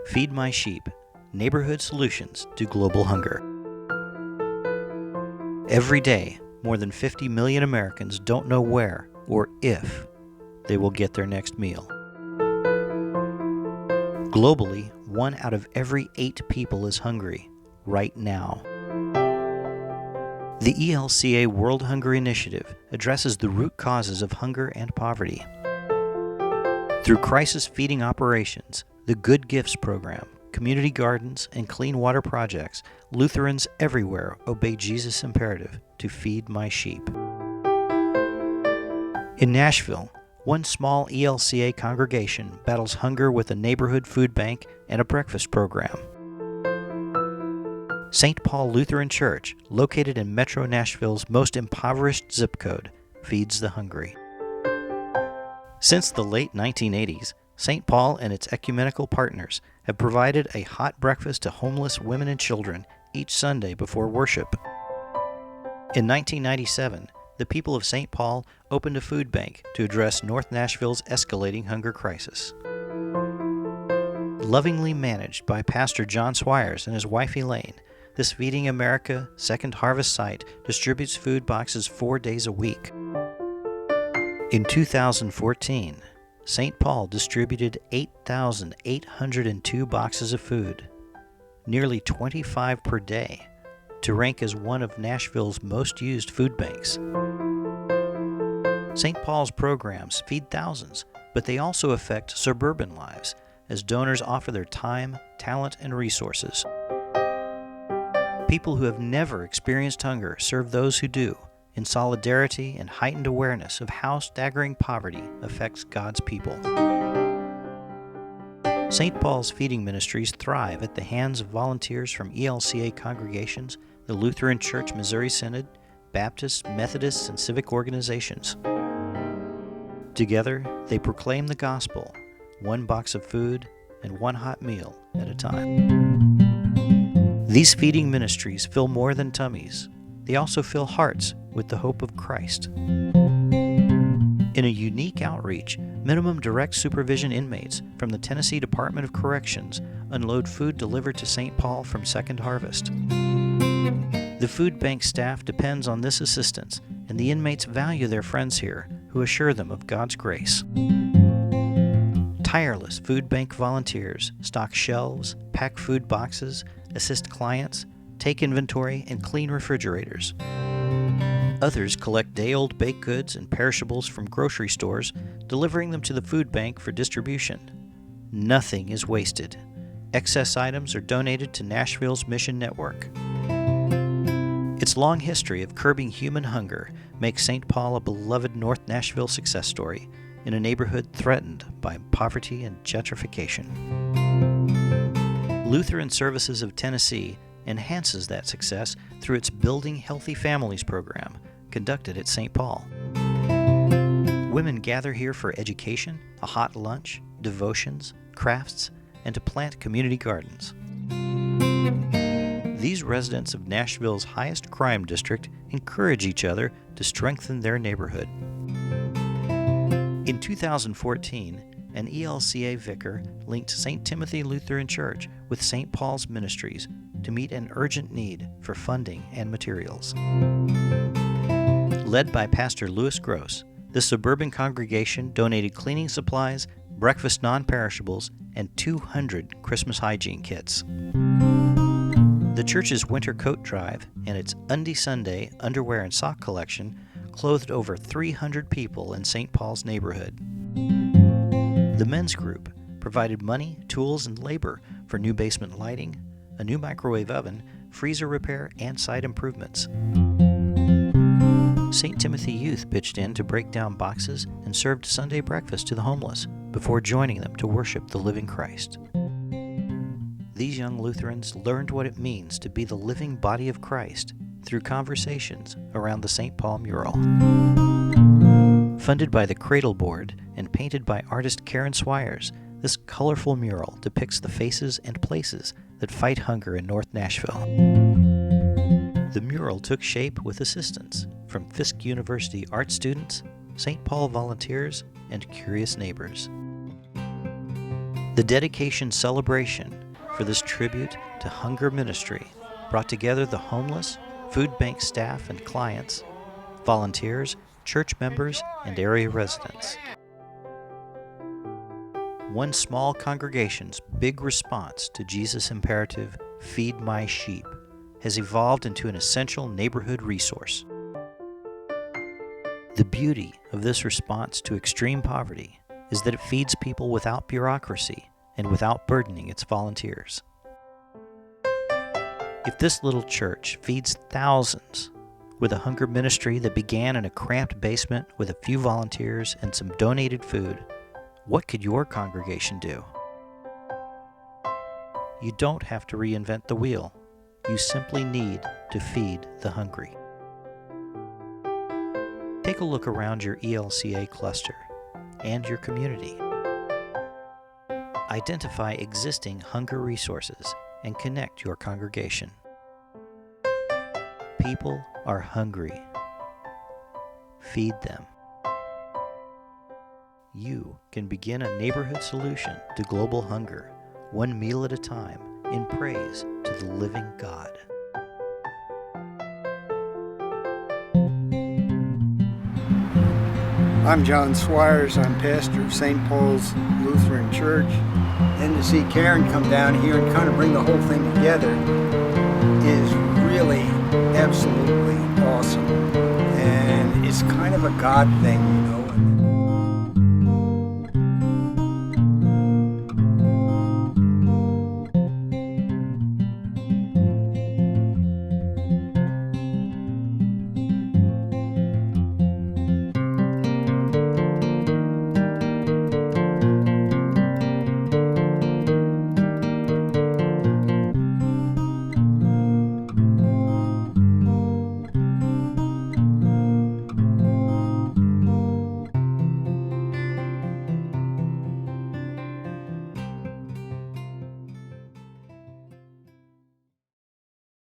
Feed My Sheep, Neighborhood Solutions to Global Hunger. Every day, more than 50 million Americans don't know where or if they will get their next meal. Globally, 1 out of every 8 people is hungry right now. The ELCA World Hunger Initiative addresses the root causes of hunger and poverty. Through crisis feeding operations, the Good Gifts program, community gardens, and clean water projects, Lutherans everywhere obey Jesus' imperative to feed my sheep. In Nashville, one small ELCA congregation battles hunger with a neighborhood food bank and a breakfast program. St. Paul Lutheran Church, located in Metro Nashville's most impoverished zip code, feeds the hungry. Since the late 1980s, St. Paul and its ecumenical partners have provided a hot breakfast to homeless women and children each Sunday before worship. In 1997, the people of St. Paul opened a food bank to address North Nashville's escalating hunger crisis. Lovingly managed by Pastor John Swires and his wife Elaine, this Feeding America Second Harvest site distributes food boxes 4 days a week. In 2014, St. Paul distributed 8,802 boxes of food, nearly 25 per day, to rank as one of Nashville's most used food banks. St. Paul's programs feed thousands, but they also affect suburban lives as donors offer their time, talent, and resources. People who have never experienced hunger serve those who do, in solidarity and heightened awareness of how staggering poverty affects God's people. St. Paul's feeding ministries thrive at the hands of volunteers from ELCA congregations, the Lutheran Church Missouri Synod, Baptists, Methodists, and civic organizations. Together, they proclaim the gospel, 1 box of food and 1 hot meal at a time. These feeding ministries fill more than tummies. They also fill hearts with the hope of Christ. In a unique outreach, minimum direct supervision inmates from the Tennessee Department of Corrections unload food delivered to St. Paul from Second Harvest. The food bank staff depends on this assistance, and the inmates value their friends here, who assure them of God's grace. Tireless food bank volunteers stock shelves, pack food boxes, assist clients, take inventory, and clean refrigerators. Others collect day-old baked goods and perishables from grocery stores, delivering them to the food bank for distribution. Nothing is wasted. Excess items are donated to Nashville's Mission Network. Its long history of curbing human hunger makes St. Paul a beloved North Nashville success story in a neighborhood threatened by poverty and gentrification. Lutheran Services of Tennessee enhances that success through its Building Healthy Families program, conducted at St. Paul. Women gather here for education, a hot lunch, devotions, crafts, and to plant community gardens. These residents of Nashville's highest crime district encourage each other to strengthen their neighborhood. In 2014, an ELCA vicar linked St. Timothy Lutheran Church with St. Paul's Ministries to meet an urgent need for funding and materials. Led by Pastor Louis Gross, the suburban congregation donated cleaning supplies, breakfast non-perishables, and 200 Christmas hygiene kits. The church's winter coat drive and its Undie Sunday underwear and sock collection clothed over 300 people in St. Paul's neighborhood. The men's group provided money, tools, and labor for new basement lighting, a new microwave oven, freezer repair, and site improvements. St. Timothy Youth pitched in to break down boxes and served Sunday breakfast to the homeless before joining them to worship the living Christ. These young Lutherans learned what it means to be the living body of Christ through conversations around the St. Paul mural. Funded by the Cradle Board and painted by artist Karen Swires, this colorful mural depicts the faces and places that fight hunger in North Nashville. The mural took shape with assistance from Fisk University art students, St. Paul volunteers, and curious neighbors. The dedication celebration for this tribute to hunger ministry brought together the homeless, food bank staff and clients, volunteers, church members, and area residents. One small congregation's big response to Jesus' imperative, "Feed my sheep," has evolved into an essential neighborhood resource. The beauty of this response to extreme poverty is that it feeds people without bureaucracy and without burdening its volunteers. If this little church feeds thousands with a hunger ministry that began in a cramped basement with a few volunteers and some donated food, what could your congregation do? You don't have to reinvent the wheel. You simply need to feed the hungry. Take a look around your ELCA cluster and your community. Identify existing hunger resources and connect your congregation. People are hungry. Feed them. You can begin a neighborhood solution to global hunger, one meal at a time, in praise to the living God. I'm John Swires. I'm pastor of St. Paul's Lutheran Church. And to see Karen come down here and kind of bring the whole thing together is really absolutely awesome. And it's kind of a God thing, you know.